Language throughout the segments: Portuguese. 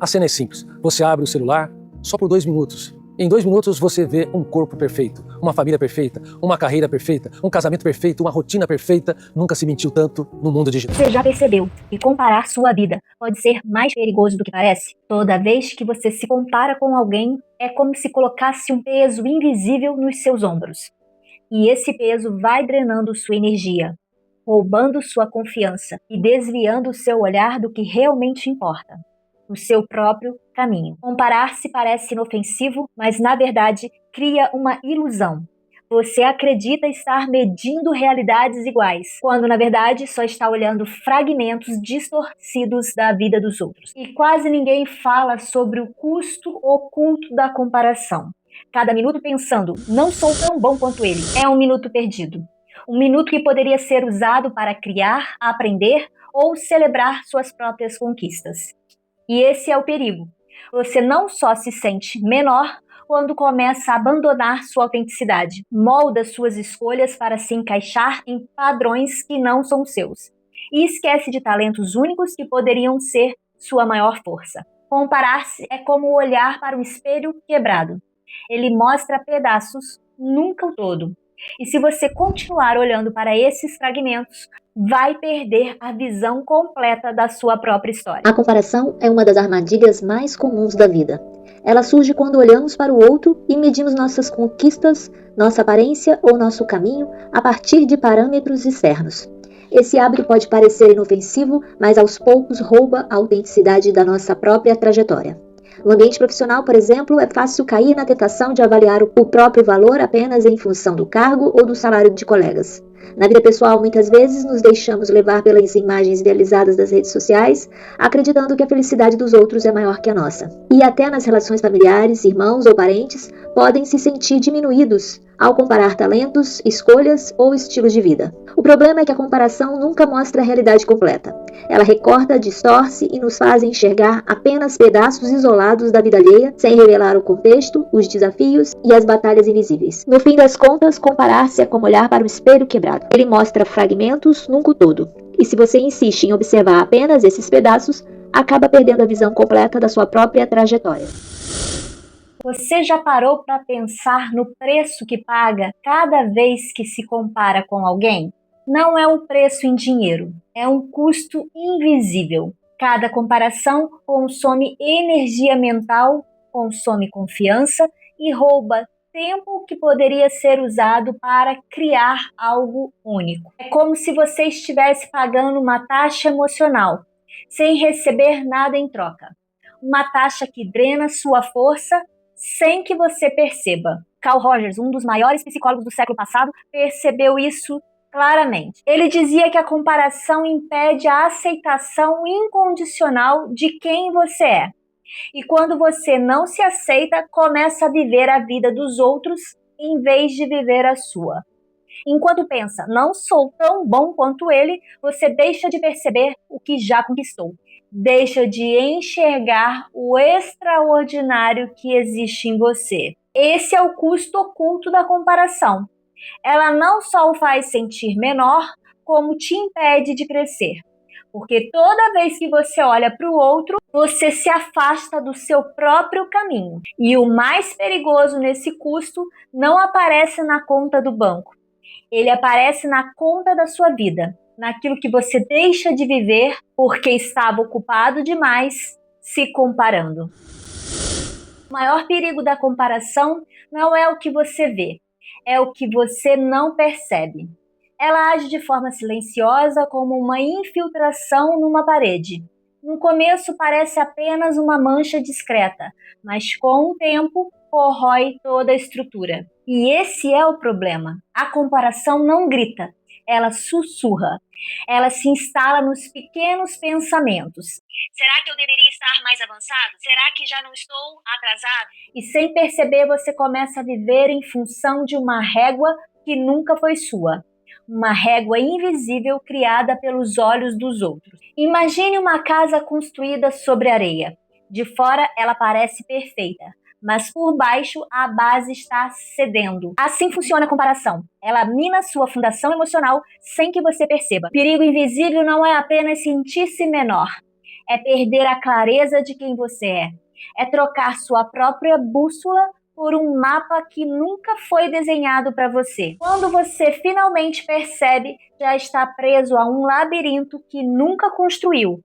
A cena é simples. Você abre o celular só por 2 minutos. Em 2 minutos você vê um corpo perfeito, uma família perfeita, uma carreira perfeita, um casamento perfeito, uma rotina perfeita. Nunca se mentiu tanto no mundo digital. Você já percebeu que comparar sua vida pode ser mais perigoso do que parece? Toda vez que você se compara com alguém, é como se colocasse um peso invisível nos seus ombros. E esse peso vai drenando sua energia, roubando sua confiança e desviando o seu olhar do que realmente importa, o seu próprio caminho. Comparar-se parece inofensivo, mas na verdade cria uma ilusão. Você acredita estar medindo realidades iguais, quando na verdade só está olhando fragmentos distorcidos da vida dos outros. E quase ninguém fala sobre o custo oculto da comparação. Cada minuto pensando, não sou tão bom quanto ele, é um minuto perdido. Um minuto que poderia ser usado para criar, aprender ou celebrar suas próprias conquistas. E esse é o perigo. Você não só se sente menor quando começa a abandonar sua autenticidade, molda suas escolhas para se encaixar em padrões que não são seus, e esquece de talentos únicos que poderiam ser sua maior força. Comparar-se é como olhar para um espelho quebrado. Ele mostra pedaços, nunca o todo. E se você continuar olhando para esses fragmentos, vai perder a visão completa da sua própria história. A comparação é uma das armadilhas mais comuns da vida. Ela surge quando olhamos para o outro e medimos nossas conquistas, nossa aparência ou nosso caminho a partir de parâmetros externos. Esse hábito pode parecer inofensivo, mas aos poucos rouba a autenticidade da nossa própria trajetória. No ambiente profissional, por exemplo, é fácil cair na tentação de avaliar o próprio valor apenas em função do cargo ou do salário de colegas. Na vida pessoal, muitas vezes nos deixamos levar pelas imagens idealizadas das redes sociais, acreditando que a felicidade dos outros é maior que a nossa. E até nas relações familiares, irmãos ou parentes, podem se sentir diminuídos ao comparar talentos, escolhas ou estilos de vida. O problema é que a comparação nunca mostra a realidade completa. Ela recorta, distorce e nos faz enxergar apenas pedaços isolados da vida alheia, sem revelar o contexto, os desafios e as batalhas invisíveis. No fim das contas, comparar-se é como olhar para um espelho quebrado. Ele mostra fragmentos, nunca o todo. E se você insiste em observar apenas esses pedaços, acaba perdendo a visão completa da sua própria trajetória. Você já parou para pensar no preço que paga cada vez que se compara com alguém? Não é um preço em dinheiro, é um custo invisível. Cada comparação consome energia mental, consome confiança e rouba tempo que poderia ser usado para criar algo único. É como se você estivesse pagando uma taxa emocional, sem receber nada em troca. Uma taxa que drena sua força sem que você perceba. Carl Rogers, um dos maiores psicólogos do século passado, percebeu isso claramente. Ele dizia que a comparação impede a aceitação incondicional de quem você é. E quando você não se aceita, começa a viver a vida dos outros em vez de viver a sua. Enquanto pensa, não sou tão bom quanto ele, você deixa de perceber o que já conquistou. Deixa de enxergar o extraordinário que existe em você. Esse é o custo oculto da comparação. Ela não só o faz sentir menor, como te impede de crescer. Porque toda vez que você olha para o outro, você se afasta do seu próprio caminho. E o mais perigoso nesse custo não aparece na conta do banco. Ele aparece na conta da sua vida, naquilo que você deixa de viver porque estava ocupado demais se comparando. O maior perigo da comparação não é o que você vê, é o que você não percebe. Ela age de forma silenciosa como uma infiltração numa parede. No começo parece apenas uma mancha discreta, mas com o tempo corrói toda a estrutura. E esse é o problema. A comparação não grita, ela sussurra. Ela se instala nos pequenos pensamentos. Será que eu deveria estar mais avançado? Será que já não estou atrasado? E sem perceber, você começa a viver em função de uma régua que nunca foi sua. Uma régua invisível criada pelos olhos dos outros. Imagine uma casa construída sobre areia. De fora ela parece perfeita, mas por baixo a base está cedendo. Assim funciona a comparação. Ela mina sua fundação emocional sem que você perceba. O perigo invisível não é apenas sentir-se menor. É perder a clareza de quem você é. É trocar sua própria bússola por um mapa que nunca foi desenhado para você. Quando você finalmente percebe, já está preso a um labirinto que nunca construiu.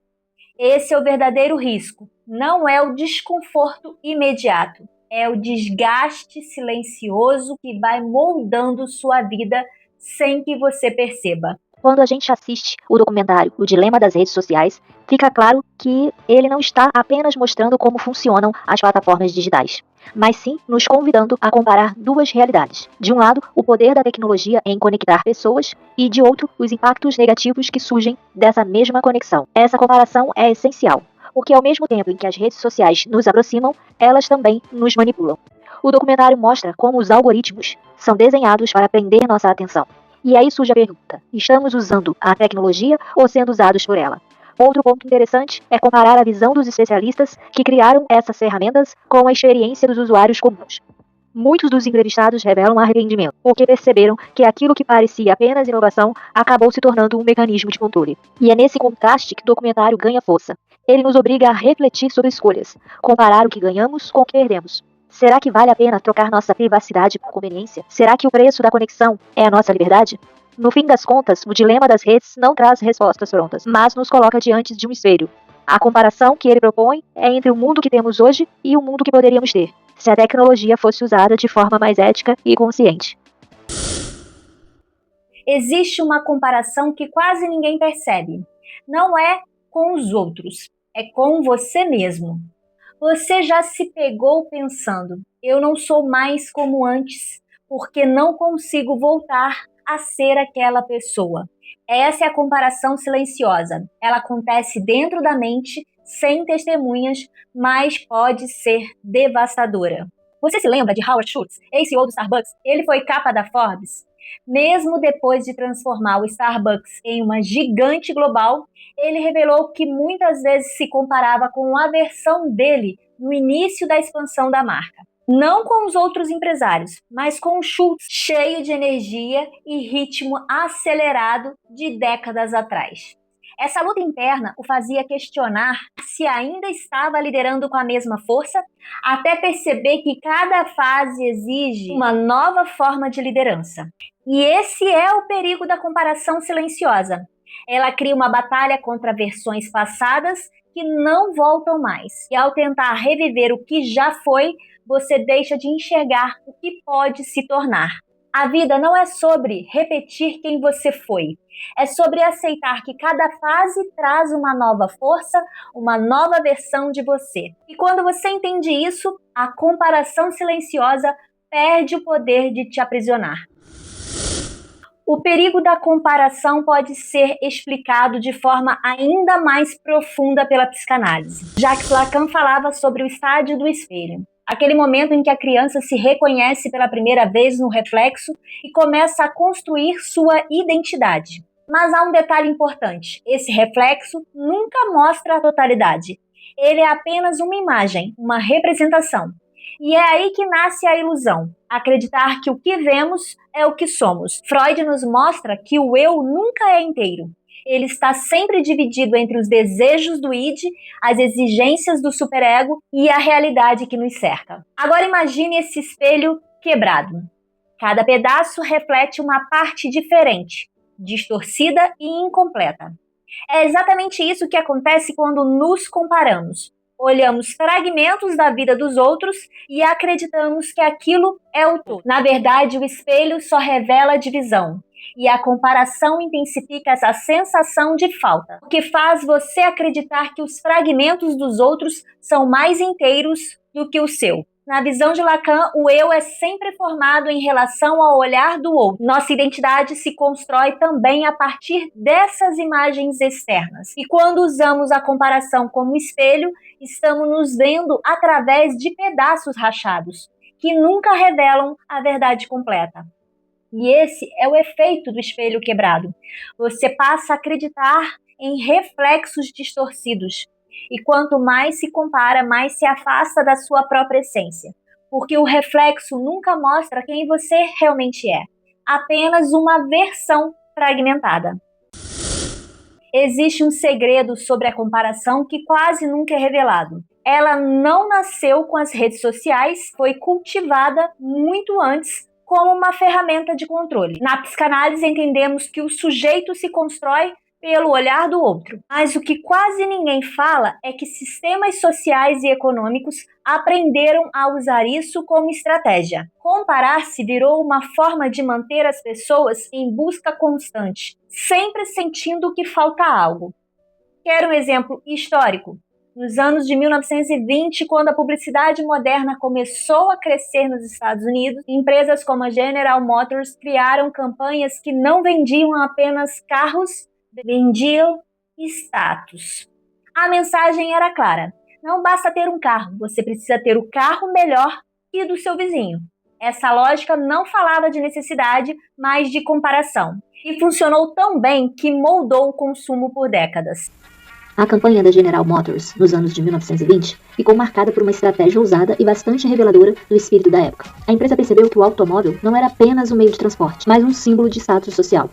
Esse é o verdadeiro risco. Não é o desconforto imediato. É o desgaste silencioso que vai moldando sua vida sem que você perceba. Quando a gente assiste o documentário O Dilema das Redes Sociais, fica claro que ele não está apenas mostrando como funcionam as plataformas digitais, mas sim nos convidando a comparar duas realidades. De um lado, o poder da tecnologia em conectar pessoas e, de outro, os impactos negativos que surgem dessa mesma conexão. Essa comparação é essencial, porque ao mesmo tempo em que as redes sociais nos aproximam, elas também nos manipulam. O documentário mostra como os algoritmos são desenhados para prender nossa atenção. E aí surge a pergunta: estamos usando a tecnologia ou sendo usados por ela? Outro ponto interessante é comparar a visão dos especialistas que criaram essas ferramentas com a experiência dos usuários comuns. Muitos dos entrevistados revelam arrependimento, porque perceberam que aquilo que parecia apenas inovação acabou se tornando um mecanismo de controle. E é nesse contraste que o documentário ganha força. Ele nos obriga a refletir sobre escolhas, comparar o que ganhamos com o que perdemos. Será que vale a pena trocar nossa privacidade por conveniência? Será que o preço da conexão é a nossa liberdade? No fim das contas, o dilema das redes não traz respostas prontas, mas nos coloca diante de um espelho. A comparação que ele propõe é entre o mundo que temos hoje e o mundo que poderíamos ter, se a tecnologia fosse usada de forma mais ética e consciente. Existe uma comparação que quase ninguém percebe. Não é com os outros, é com você mesmo. Você já se pegou pensando: eu não sou mais como antes, porque não consigo voltar a ser aquela pessoa. Essa é a comparação silenciosa. Ela acontece dentro da mente, sem testemunhas, mas pode ser devastadora. Você se lembra de Howard Schultz, ex-CEO do Starbucks? Ele foi capa da Forbes. Mesmo depois de transformar o Starbucks em uma gigante global, ele revelou que muitas vezes se comparava com a versão dele no início da expansão da marca. Não com os outros empresários, mas com o Schultz, cheio de energia e ritmo acelerado de décadas atrás. Essa luta interna o fazia questionar se ainda estava liderando com a mesma força, até perceber que cada fase exige uma nova forma de liderança. E esse é o perigo da comparação silenciosa. Ela cria uma batalha contra versões passadas que não voltam mais. E ao tentar reviver o que já foi, você deixa de enxergar o que pode se tornar. A vida não é sobre repetir quem você foi. É sobre aceitar que cada fase traz uma nova força, uma nova versão de você. E quando você entende isso, a comparação silenciosa perde o poder de te aprisionar. O perigo da comparação pode ser explicado de forma ainda mais profunda pela psicanálise. Jacques Lacan falava sobre o estádio do espelho. Aquele momento em que a criança se reconhece pela primeira vez no reflexo e começa a construir sua identidade. Mas há um detalhe importante: esse reflexo nunca mostra a totalidade. Ele é apenas uma imagem, uma representação. E é aí que nasce a ilusão, acreditar que o que vemos é o que somos. Freud nos mostra que o eu nunca é inteiro. Ele está sempre dividido entre os desejos do id, as exigências do superego e a realidade que nos cerca. Agora imagine esse espelho quebrado. Cada pedaço reflete uma parte diferente, distorcida e incompleta. É exatamente isso que acontece quando nos comparamos. Olhamos fragmentos da vida dos outros e acreditamos que aquilo é o todo. Na verdade, o espelho só revela a divisão. E a comparação intensifica essa sensação de falta, o que faz você acreditar que os fragmentos dos outros são mais inteiros do que o seu. Na visão de Lacan, o eu é sempre formado em relação ao olhar do outro. Nossa identidade se constrói também a partir dessas imagens externas. E quando usamos a comparação como espelho, estamos nos vendo através de pedaços rachados, que nunca revelam a verdade completa. E esse é o efeito do espelho quebrado. Você passa a acreditar em reflexos distorcidos. E quanto mais se compara, mais se afasta da sua própria essência. Porque o reflexo nunca mostra quem você realmente é. Apenas uma versão fragmentada. Existe um segredo sobre a comparação que quase nunca é revelado. Ela não nasceu com as redes sociais, foi cultivada muito antes como uma ferramenta de controle. Na psicanálise entendemos que o sujeito se constrói pelo olhar do outro. Mas o que quase ninguém fala é que sistemas sociais e econômicos aprenderam a usar isso como estratégia. Comparar-se virou uma forma de manter as pessoas em busca constante, sempre sentindo que falta algo. Quero um exemplo histórico. Nos anos de 1920, quando a publicidade moderna começou a crescer nos Estados Unidos, empresas como a General Motors criaram campanhas que não vendiam apenas carros, vendiam status. A mensagem era clara: não basta ter um carro, você precisa ter o carro melhor que o do seu vizinho. Essa lógica não falava de necessidade, mas de comparação. E funcionou tão bem que moldou o consumo por décadas. A campanha da General Motors, nos anos de 1920, ficou marcada por uma estratégia ousada e bastante reveladora do espírito da época. A empresa percebeu que o automóvel não era apenas um meio de transporte, mas um símbolo de status social.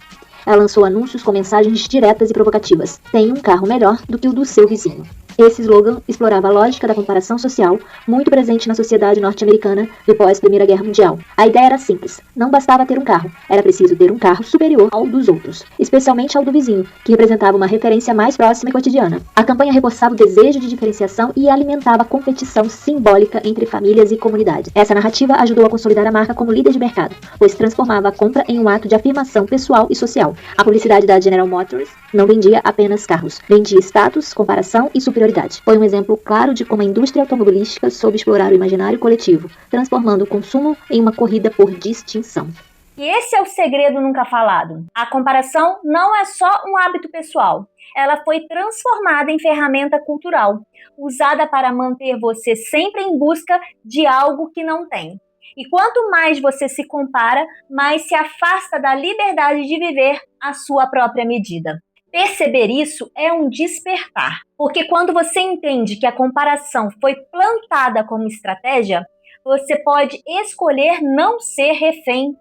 Ela lançou anúncios com mensagens diretas e provocativas: tenha um carro melhor do que o do seu vizinho. Esse slogan explorava a lógica da comparação social, muito presente na sociedade norte-americana do pós-Primeira Guerra Mundial. A ideia era simples: não bastava ter um carro, era preciso ter um carro superior ao dos outros, especialmente ao do vizinho, que representava uma referência mais próxima e cotidiana. A campanha reforçava o desejo de diferenciação e alimentava a competição simbólica entre famílias e comunidades. Essa narrativa ajudou a consolidar a marca como líder de mercado, pois transformava a compra em um ato de afirmação pessoal e social. A publicidade da General Motors não vendia apenas carros, vendia status, comparação e superioridade. Foi um exemplo claro de como a indústria automobilística soube explorar o imaginário coletivo, transformando o consumo em uma corrida por distinção. E esse é o segredo nunca falado. A comparação não é só um hábito pessoal. Ela foi transformada em ferramenta cultural, usada para manter você sempre em busca de algo que não tem. E quanto mais você se compara, mais se afasta da liberdade de viver à sua própria medida. Perceber isso é um despertar, porque quando você entende que a comparação foi plantada como estratégia, você pode escolher não ser refém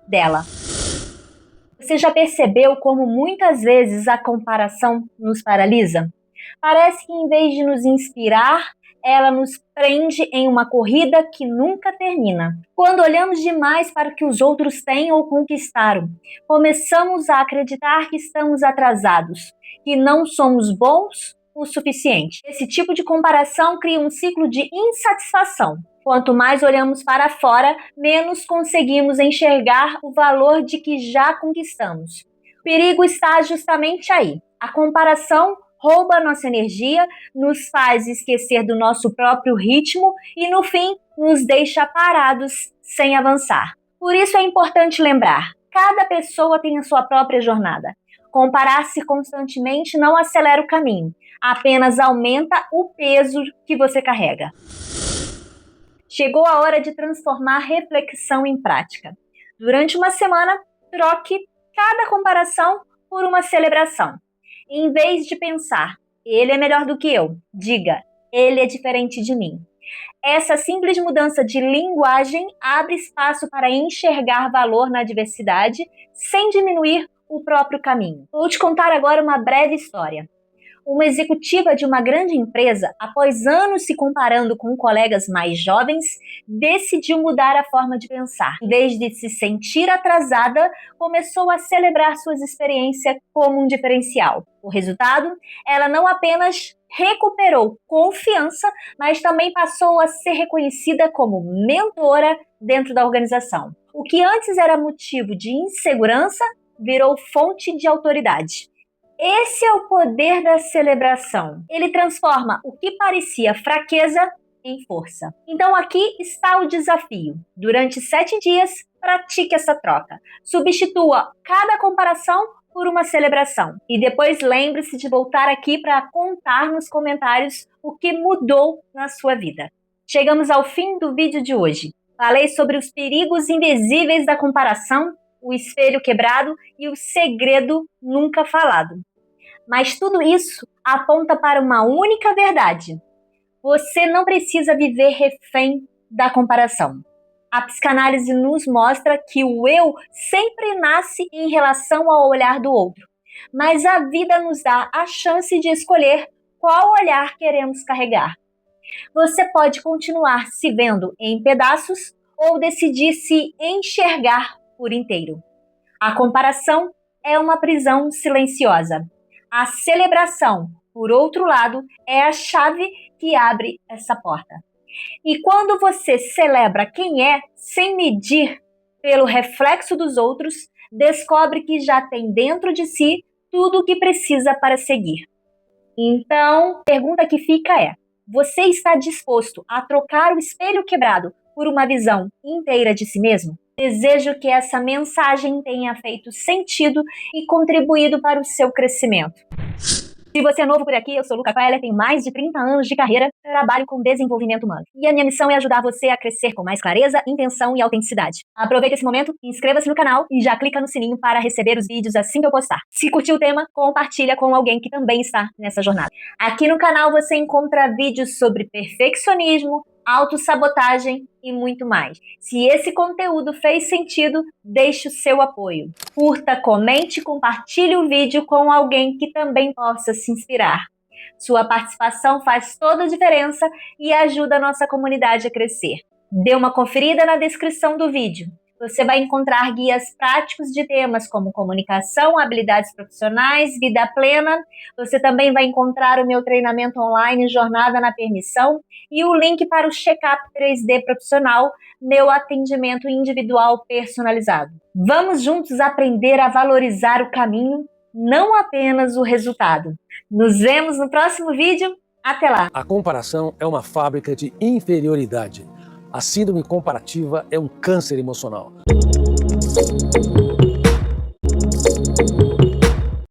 dela. Você já percebeu como muitas vezes a comparação nos paralisa? Parece que em vez de nos inspirar, ela nos prende em uma corrida que nunca termina. Quando olhamos demais para o que os outros têm ou conquistaram, começamos a acreditar que estamos atrasados, que não somos bons o suficiente. Esse tipo de comparação cria um ciclo de insatisfação. Quanto mais olhamos para fora, menos conseguimos enxergar o valor de que já conquistamos. O perigo está justamente aí. A comparação rouba nossa energia, nos faz esquecer do nosso próprio ritmo e, no fim, nos deixa parados sem avançar. Por isso é importante lembrar: cada pessoa tem a sua própria jornada. Comparar-se constantemente não acelera o caminho, apenas aumenta o peso que você carrega. Chegou a hora de transformar reflexão em prática. Durante uma semana, troque cada comparação por uma celebração. Em vez de pensar, ele é melhor do que eu, diga, ele é diferente de mim. Essa simples mudança de linguagem abre espaço para enxergar valor na diversidade sem diminuir o próprio caminho. Vou te contar agora uma breve história. Uma executiva de uma grande empresa, após anos se comparando com colegas mais jovens, decidiu mudar a forma de pensar. Em vez de se sentir atrasada, começou a celebrar suas experiências como um diferencial. O resultado? Ela não apenas recuperou confiança, mas também passou a ser reconhecida como mentora dentro da organização. O que antes era motivo de insegurança, virou fonte de autoridade. Esse é o poder da celebração. Ele transforma o que parecia fraqueza em força. Então aqui está o desafio. Durante 7 dias, pratique essa troca. Substitua cada comparação por uma celebração. E depois lembre-se de voltar aqui para contar nos comentários o que mudou na sua vida. Chegamos ao fim do vídeo de hoje. Falei sobre os perigos invisíveis da comparação, o espelho quebrado e o segredo nunca falado. Mas tudo isso aponta para uma única verdade: você não precisa viver refém da comparação. A psicanálise nos mostra que o eu sempre nasce em relação ao olhar do outro. mas a vida nos dá a chance de escolher qual olhar queremos carregar. Você pode continuar se vendo em pedaços ou decidir se enxergar por inteiro. A comparação é uma prisão silenciosa. A celebração, por outro lado, é a chave que abre essa porta. E quando você celebra quem é, sem medir pelo reflexo dos outros, descobre que já tem dentro de si tudo o que precisa para seguir. Então, a pergunta que fica é: você está disposto a trocar o espelho quebrado por uma visão inteira de si mesmo? Desejo que essa mensagem tenha feito sentido e contribuído para o seu crescimento. Se você é novo por aqui, eu sou Luca Queller, tenho mais de 30 anos de carreira, trabalho com desenvolvimento humano. E a minha missão é ajudar você a crescer com mais clareza, intenção e autenticidade. Aproveita esse momento, inscreva-se no canal e já clica no sininho para receber os vídeos assim que eu postar. Se curtiu o tema, compartilha com alguém que também está nessa jornada. Aqui no canal você encontra vídeos sobre perfeccionismo, autossabotagem e muito mais. Se esse conteúdo fez sentido, deixe o seu apoio. Curta, comente e compartilhe o vídeo com alguém que também possa se inspirar. Sua participação faz toda a diferença e ajuda a nossa comunidade a crescer. Dê uma conferida na descrição do vídeo. Você vai encontrar guias práticos de temas como comunicação, habilidades profissionais, vida plena. Você também vai encontrar o meu treinamento online Jornada na Permissão e o link para o check-up 3D profissional, meu atendimento individual personalizado. Vamos juntos aprender a valorizar o caminho, não apenas o resultado. Nos vemos no próximo vídeo. Até lá! A comparação é uma fábrica de inferioridade. A síndrome comparativa é um câncer emocional.